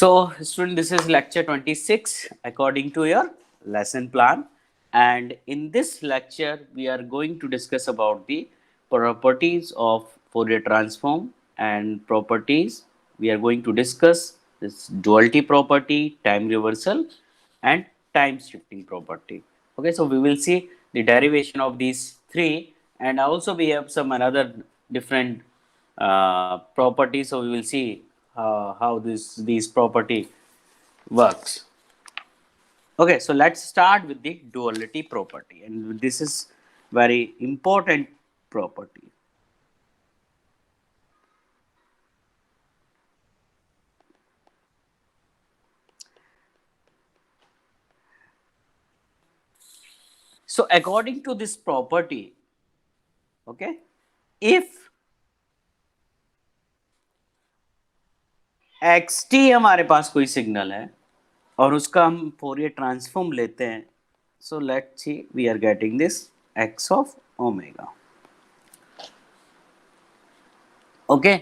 So, student, this is lecture 26 according to your lesson plan. And in this lecture, we are going to discuss about the properties of Fourier transform and properties. We are going to discuss this duality property, time reversal, and time shifting property. Okay, so we will see the derivation of these three, and also we have some another different properties. So we will see how these property works. Okay, so let's start with the duality property, and this is very important property. So according to this property, okay, if x T हमारे पास कोई signal है और उसका हम Fourier transform लेते हैं, so let's see we are getting this x of omega. Okay,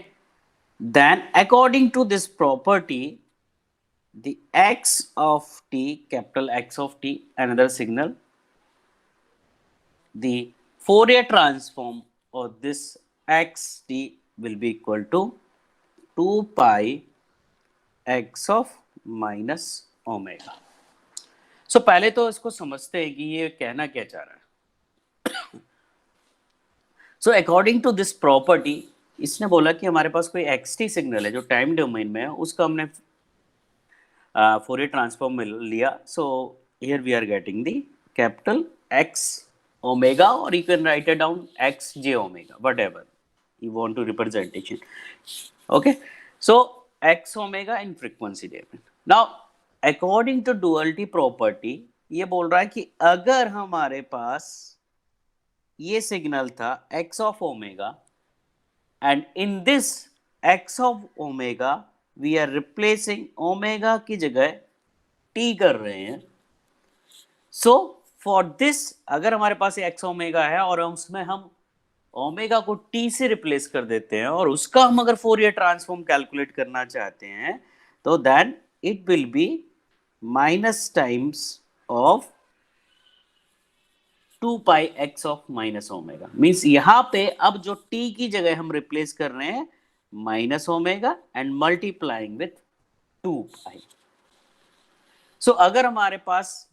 then according to this property, the x of t, capital X of t, another signal, the Fourier transform of this xt will be equal to 2 pi x of minus omega. So पहले तो इसको समझते हैं कि ये कहना क्या चाह रहा है. So according to this property, इसने बोला कि हमारे पास कोई xt सिग्नल है जो टाइम डोमेन में है, उसका हमने Fourier transform में लिया. So here we are getting the capital X omega, or you can write it down x j omega, whatever you want to representation. Okay, so x omega in frequency domain. Now according to duality property, ये बोल रहा है कि अगर हमारे पास ये signal था x of omega, and in this x of omega we are replacing omega की जगह t कर रहे हैं. So for this, अगर हमारे पास x ओमेगा है और उसमें हम ओमेगा को t से रिप्लेस कर देते हैं और उसका हम अगर फोरियर ट्रांसफॉर्म कैलकुलेट करना चाहते हैं, तो then it will be minus times of 2 pi x of minus omega. Means यहां पे अब जो t की जगह हम रिप्लेस कर रहे हैं minus omega and multiplying with 2 pi. So अगर हमारे पास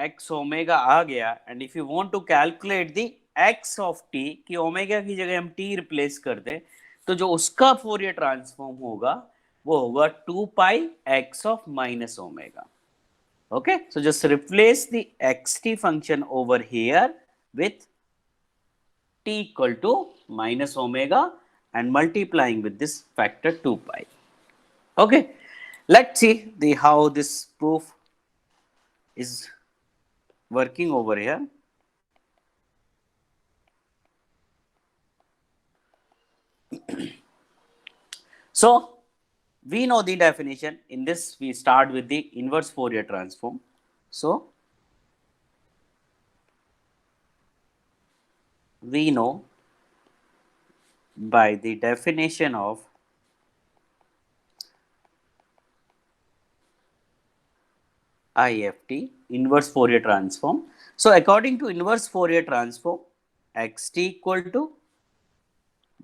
x ओमेगा आ गया, and if you want to calculate the x of t, कि ओमेगा की जगह हम t रिप्लेस कर दें, तो जो उसका फोरियर ट्रांसफॉर्म होगा वो होगा 2 pi x of minus omega. Okay, so just replace the xt function over here with t equal to minus omega and multiplying with this factor 2 pi. Okay, let's see the how this proof is working over here. So we know the definition. In this we start with the inverse Fourier transform. So we know by the definition of IFT, inverse Fourier transform. So according to inverse Fourier transform, xt equal to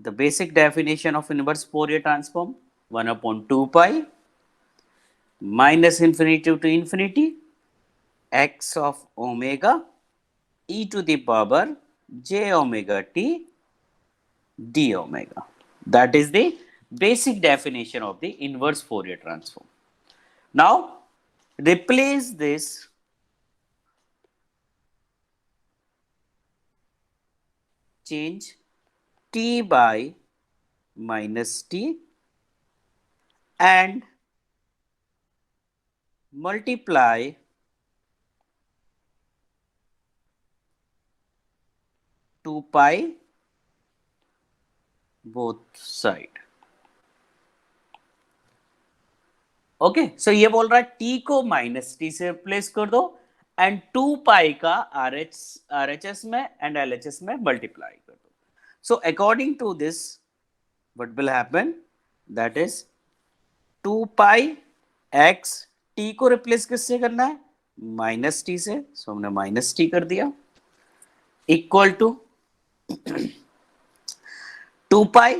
the basic definition of inverse Fourier transform 1 upon 2 pi minus infinity to infinity x of omega e to the power j omega t d omega. That is the basic definition of the inverse Fourier transform. Now replace this change t by minus t and multiply two pi both side. Okay, so ये बोल रहा है t को minus t से replace कर दो and 2 पाई का RHS में एंड LHS में मल्टीप्लाई कर दो. So according to this what will happen, that is 2 pi x t को रिप्लेस किससे करना है, माइनस टी से, सो हमने माइनस टी कर दिया, इक्वल टू 2 पाई,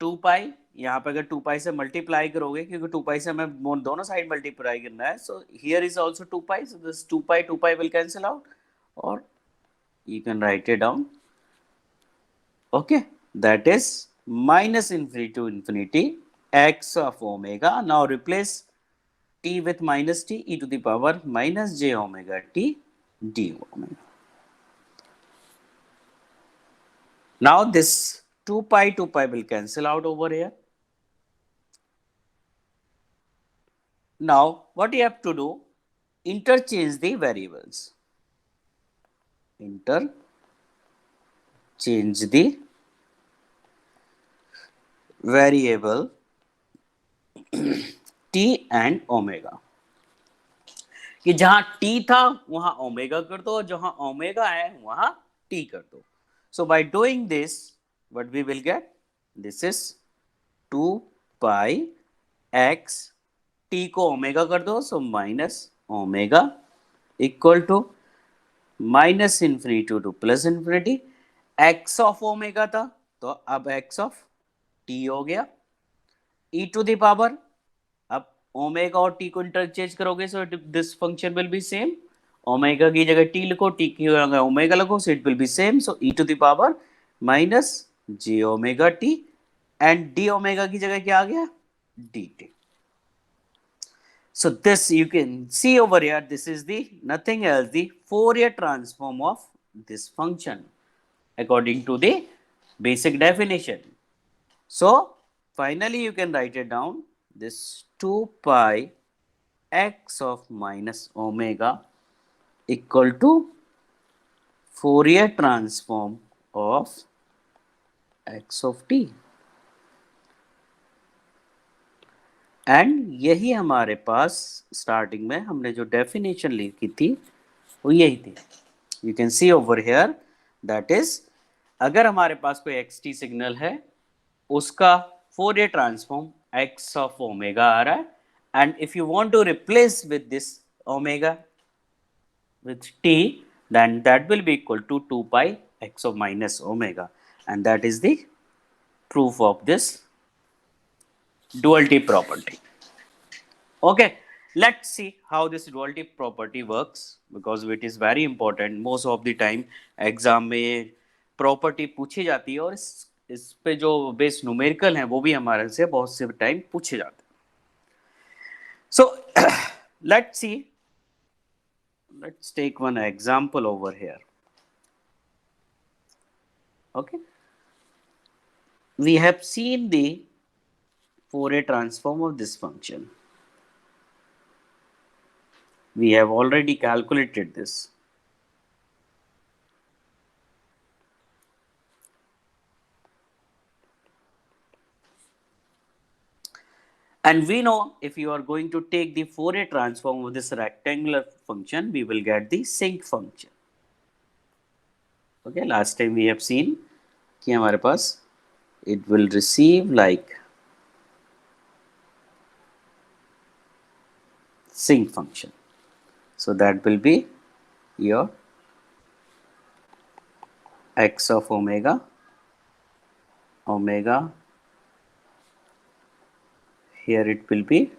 2 पाई यहाँ पे अगर 2 पाई से मल्टीप्लाई करोगे, क्योंकि 2 पाई से हमें दोनों साइड मल्टीप्लाई करना है, so here is also 2 pi, so this 2 pi will cancel out, और you can write it down, okay, that is minus infinity to infinity x of omega. Now replace t with minus t, e to the power minus j omega t d omega. Now this 2 pi will cancel out over here. Now what you have to do, interchange the variables, interchange the variable t and omega, कि जहां t था वहां omega कर दो, और जहां omega है वहां t कर दो. So by doing this, what we will get, this is 2 pi x, t को ओमेगा कर दो, so minus omega equal to minus infinity to plus infinity, x of omega था तो अब x ऑफ t हो गया, e टू द पावर, अब omega और टी को इंटरचेंज करोगे, so this function will be same, omega की जगह टी लिखो, टी की जगह ओमेगा लिखो, so it will be same, so e to the power minus j omega t, and D omega की जगह क्या आ गया, D T. So this you can see over here, this is the nothing else the Fourier transform of this function according to the basic definition. So finally you can write it down, this 2 pi x of minus omega equal to Fourier transform of x of t. And यही हमारे पास starting में हमने जो definition लिखी थी वो यही थी. You can see over here, that is अगर हमारे पास कोई एक्स टी सिग्नल है, उसका Fourier transform x of omega आ रहा है, and if you want to replace with this omega with t, then that will be equal to 2 pi x of minus omega, and that is the proof of this duality property. Okay, let's see how this duality property works, because it is very important. Most of the time exam में property पूछी जाती है, और इस पे जो base numerical हैं वो भी हमारे से बहुत से टाइम पूछे जाते हैं. So let's C, let's take one example over here. Okay, we have seen the Fourier transform of this function. We have already calculated this. And we know if you are going to take the Fourier transform of this rectangular function, we will get the sinc function. Okay, last time we have seen कि हमारे पास it will receive like sinc function. So that will be your x of omega, omega, here it will be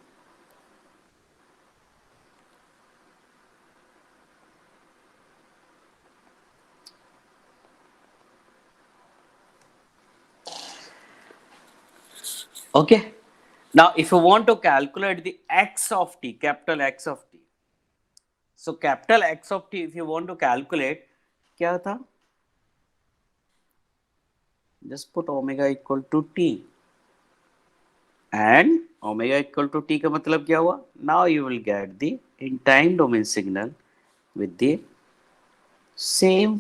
okay. Now if you want to calculate the x of t, capital X of t, so capital X of t if you want to calculate, क्या था, just put omega equal to t, and omega equal to t का मतलब क्या हुआ, now you will get the in time domain signal with the same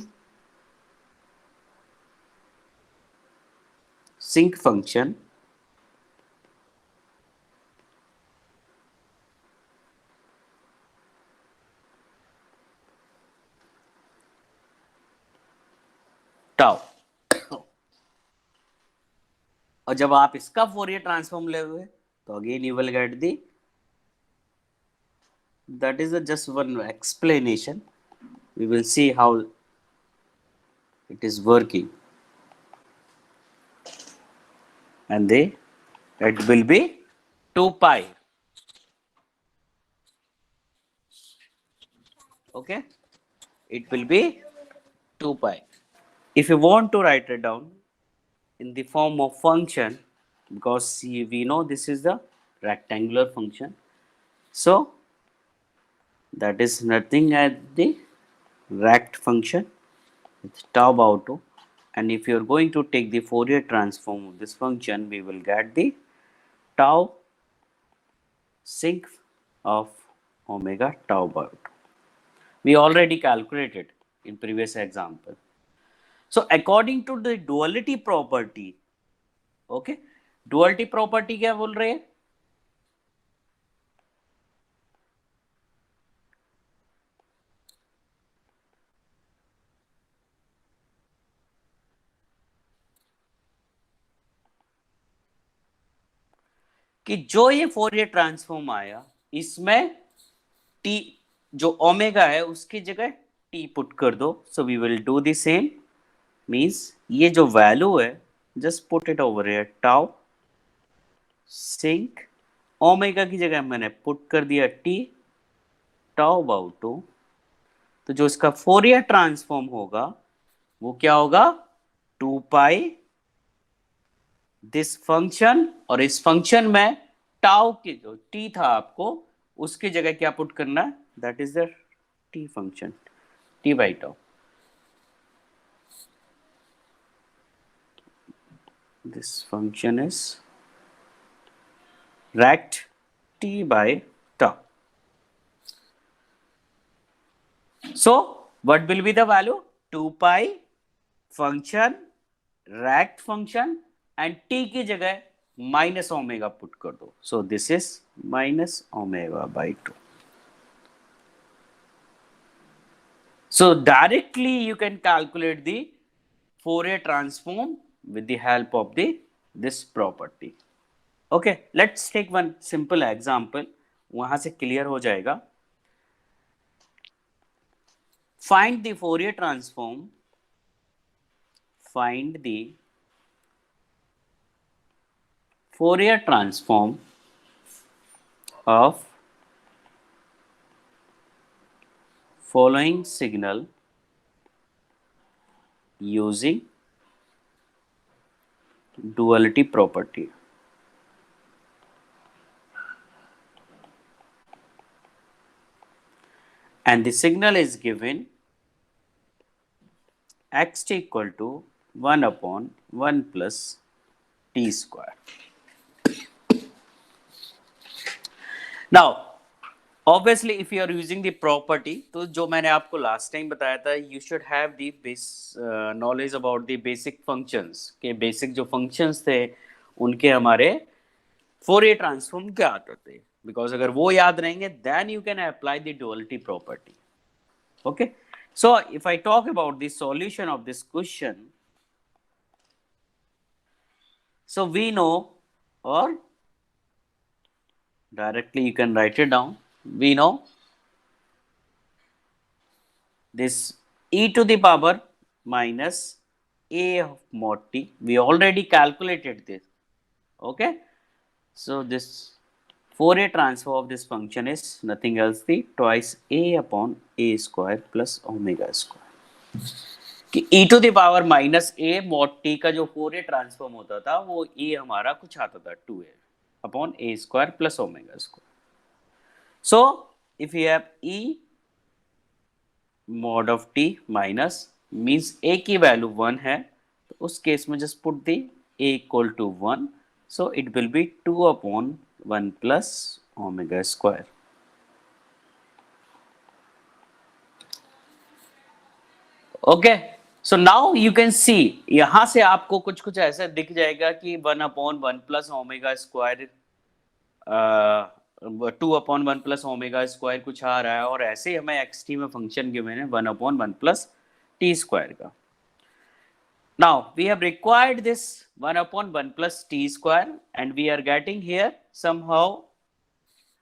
sinc function tau. और जब आप इसका फोरियर ट्रांसफॉर्म ले हुए तो again you will get the that is just one explanation. We will see how it is working, and it will be 2 pi. Okay, it will be 2 pi. If you want to write it down in the form of function, because we know this is the rectangular function, so that is nothing as the rect function with tau by 2, and if you are going to take the Fourier transform of this function, we will get the tau sinc of omega tau by 2. We already calculated in previous example. So according to the duality property, okay, duality property क्या बोल रहे हैं? कि जो ये Fourier transform आया इसमें T जो ओमेगा है उसकी जगह टी पुट कर दो. So we will do the same. Means ये जो वैल्यू है just put it over here tau sinc omega की जगह मैंने पुट कर दिया टी टाउ बाउ टू. तो जो इसका फोरियर ट्रांसफॉर्म होगा वो क्या होगा 2 पाई दिस फंक्शन, और इस फंक्शन में टाउ की जो टी था आपको उसकी जगह क्या पुट करना है, that is the T function T by tau. This function is rect t by tau. So what will be the value? 2 pi function rect function and t की जगह माइनस ओमेगा पुट कर दो. So this is minus omega by 2. So directly you can calculate the Fourier transform with the help of this property. Okay, let's take one simple example. वहां से clear हो जाएगा. Find the Fourier transform. Find the Fourier transform of following signal using duality property. And the signal is given x equal to 1 upon 1 plus t square. Now obviously if you are using the property, तो जो मैंने आपको last time बताया था, you should have the knowledge about the basic functions के basic जो functions थे उनके हमारे Fourier transform क्या आते थे, because अगर वो याद रहेंगे then you can apply the duality property. Okay, so if I talk about the solution of this question, so we know, or directly you can write it down, we know this e to the power minus a of mod t, we already calculated this. Okay, so this Fourier transform of this function is nothing else the twice a upon a square plus omega square. कि e to the power minus a mod t का जो Fourier transform होता था वो e हमारा कुछ आता था 2a upon a square plus omega square. So if you have e mod of t minus means a की वैल्यू 1 है, तो उस केस में just put the a equal to 1, so it will be 2 upon 1 plus omega square. Okay, so now you can see यहां से आपको कुछ कुछ ऐसा दिख जाएगा कि 1 upon 1 plus omega square 2 upon 1 plus omega square कुछ आ रहा है, और ऐसे ही हमें xt में फंक्शन गिवन है 1 upon 1 plus t square का. Now we have required this 1 upon 1 plus t square and we are getting here somehow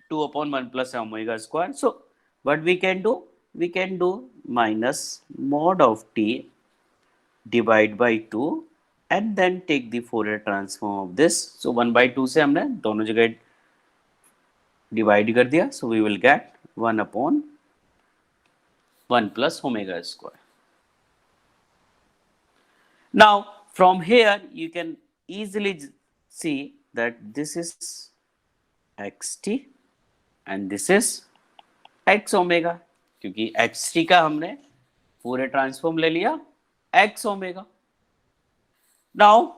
2 upon 1 plus omega square. So what we can do? We can do minus mod of t divide by 2 and then take the Fourier transform of this. So 1 by 2 से हमने दोनों जगह divide कर दिया. So we will get 1 upon 1 plus omega square. Now from here you can easily see that this is xt and this is x omega, क्योंकि xt का हमने पूरे ट्रांसफॉर्म ले लिया x omega. Now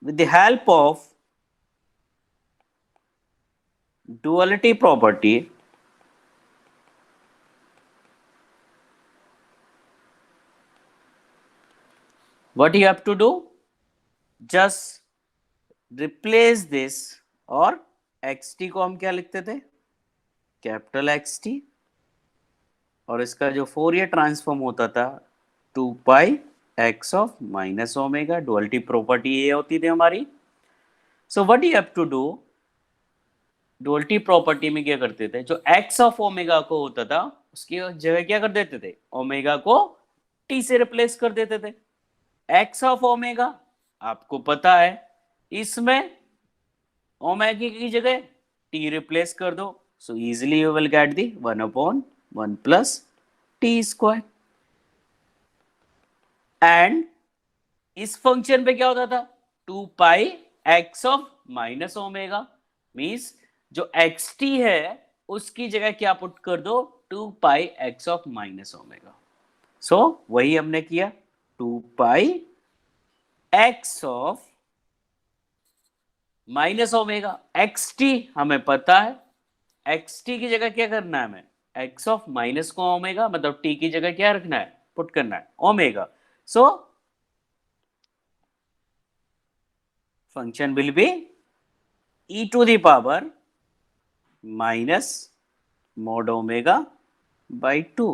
with the help of duality property, what you have to do? Just replace this, और xt को हम क्या लिखते थे? कैपिटल xt, और इसका जो फोरियर ट्रांसफॉर्म होता था 2 pi x of minus omega. Duality property ये होती थी हमारी. So what you have to do? Duality property में क्या करते थे? जो x ऑफ ओमेगा को होता था उसकी जगह क्या कर देते थे? ओमेगा को t से रिप्लेस कर देते थे. x ऑफ ओमेगा आपको पता है, इसमें ओमेगा की जगह t रिप्लेस कर दो. So easily you will get the 1 upon 1 plus t square. And इस फंक्शन पे क्या होता था? 2 pi x of minus omega. Means जो एक्स टी है उसकी जगह क्या पुट कर दो? 2 pi x of minus omega. So वही हमने किया. 2 pi x of minus omega. X t हमें पता है, एक्स टी की जगह क्या करना है? हमें एक्स ऑफ माइनस को ओमेगा, मतलब टी की जगह क्या रखना है? पुट करना है omega. So function will be e to the power minus mod omega by 2.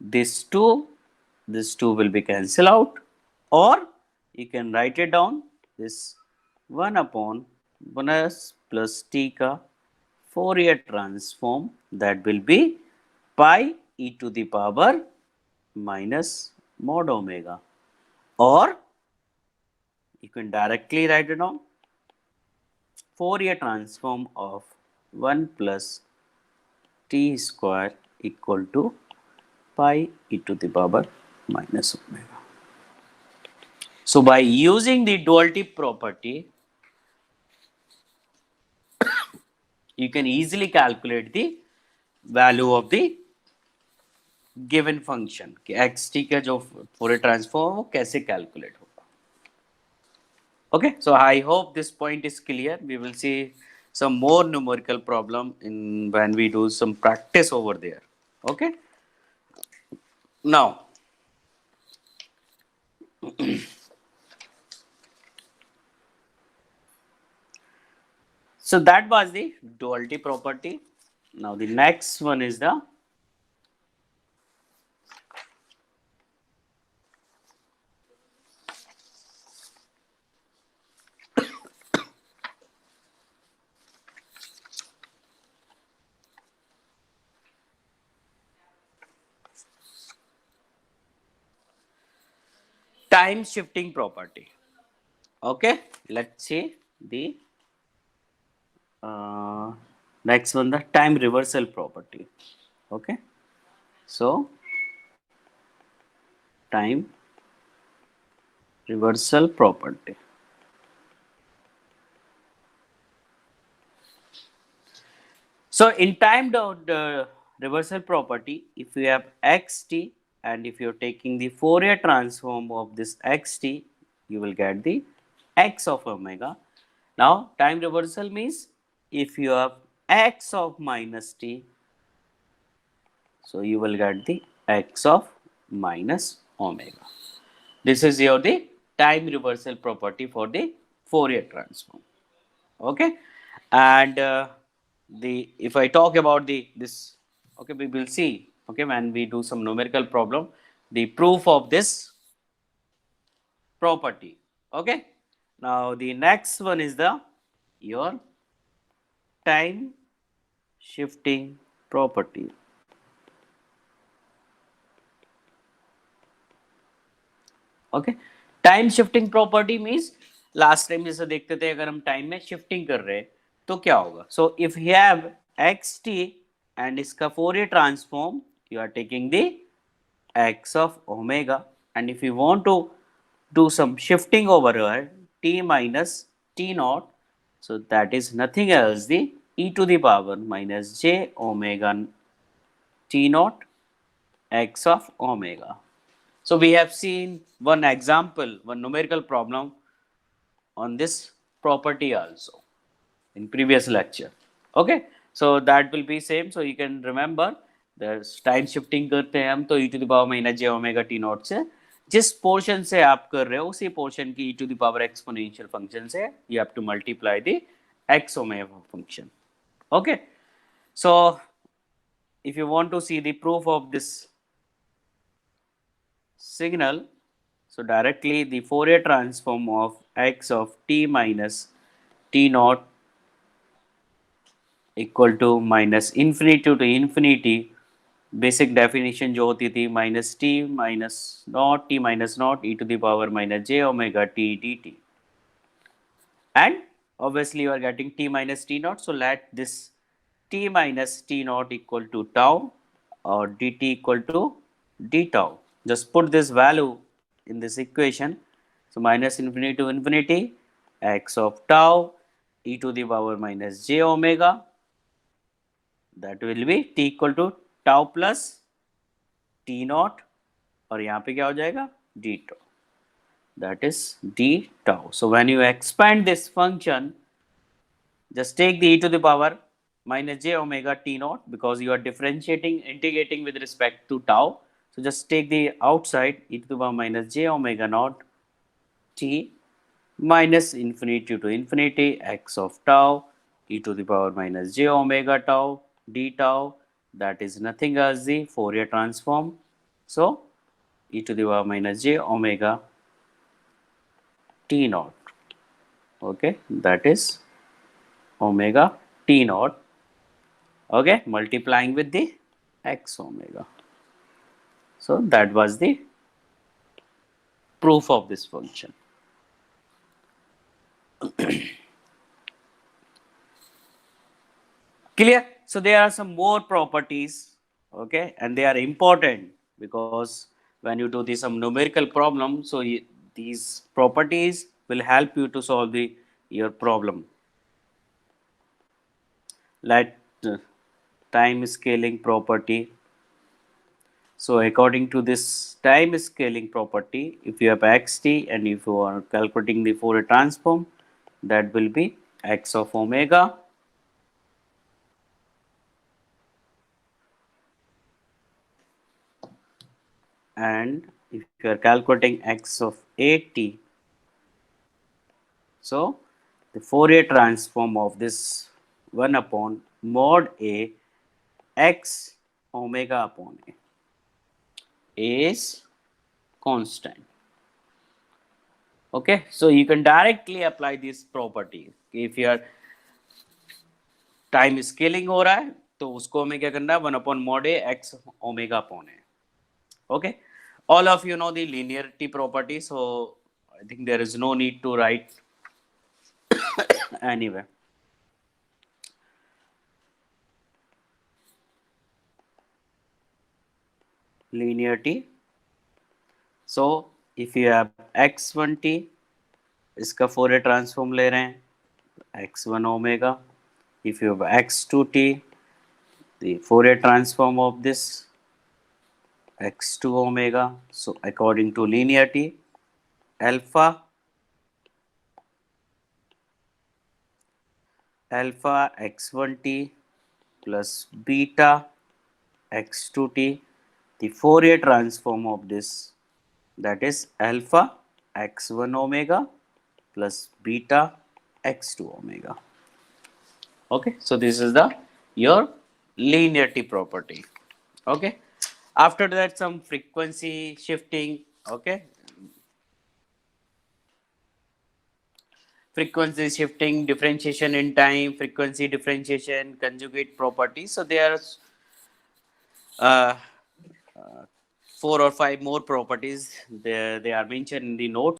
This 2 will be cancelled out, or you can write it down, this 1 upon 1 plus t का Fourier transform, that will be pi e to the power minus mod omega, or you can directly write it down, Fourier transform of 1 plus t square equal to pi e to the power minus omega. So by using the duality property, you can easily calculate the value of the given function कि xt का जो Fourier transform वो कैसे calculate होगा. Okay, so I hope this point is clear. We will see some more numerical problem in when we do some practice over there. Okay, now so that was the duality property. Now the next one is the time shifting property. Okay, let's see the next one, the time reversal property. Okay, so time reversal property. So in time the reversal property, if you have xt and if you're taking the Fourier transform of this xt, you will get the x of omega. Now time reversal means if you have x of minus t, so you will get the x of minus omega. This is your the time reversal property for the Fourier transform. Okay, and if I talk about this, okay, we will see, okay, when we do some numerical problem, the proof of this property. Okay, now the next one is the your time shifting property. Okay, time shifting property means last time जैसे देखते थे अगर हम time में shifting कर रहे हैं तो क्या होगा. So if you have x t and इसका Fourier transform you are taking the x of omega, and if you want to do some shifting over here t minus t naught, so that is nothing else the e to the power minus j omega t naught x of omega. So we have seen one example, one numerical problem on this property also in previous lecture. Okay, so that will be same. So you can remember the time shifting करते हैं हम तो e to the power minus j omega t not से जिस portion से आप कर रहे हो उसी पोर्शन की e to the power exponential function से you have to multiply the x omega function. Okay, so if you want to see the proof of this signal, so directly the Fourier transform of x of t minus t naught equal to minus infinity to infinity, basic definition जो होती थी minus t minus naught e to the power minus j omega t dt, and obviously you are getting t minus t naught, so let this t minus t naught equal to tau or dt equal to d tau. Just put this value in this equation. So minus infinity to infinity x of tau e to the power minus j omega, that will be t equal to tau plus t naught और यहाँ पे क्या हो जाएगा d tau, that is d tau. So when you expand this function, just take the e to the power minus j omega t naught because you are differentiating, integrating with respect to tau. So just take the outside e to the power minus j omega naught t minus infinity to infinity x of tau e to the power minus j omega tau d tau, that is nothing as the Fourier transform. So e to the power minus j omega t naught, okay, that is omega t naught, okay, multiplying with the x omega. So that was the proof of this function. Clear? So there are some more properties, okay, and they are important because when you do some numerical problem, so these properties will help you to solve your problem. Like time scaling property. So according to this time scaling property, if you have xt and if you are calculating the Fourier transform, that will be x of omega and if you are calculating x of at, so the Fourier transform of this 1 upon mod a x omega upon a is constant. Okay, so you can directly apply this property. If your time scaling हो रहा है तो उसको हमें क्या करना है 1 upon mod a x omega upon a. Okay, all of you know the linearity property, so I think there is no need to write anyway. Linearity. So if you have x1t, इसका Fourier transform ले रहे हैं x1 omega. If you have x2t, the Fourier transform of this x2 omega. So according to linearity, alpha x1t plus beta x2t, the Fourier transform of this, that is alpha x1 omega plus beta x2 omega. Okay, so this is the your linearity property. Okay, after that some frequency shifting. Okay, frequency shifting, differentiation in time, frequency differentiation, conjugate properties. So there are uh, 4 or 5 more properties. They are mentioned in the notes.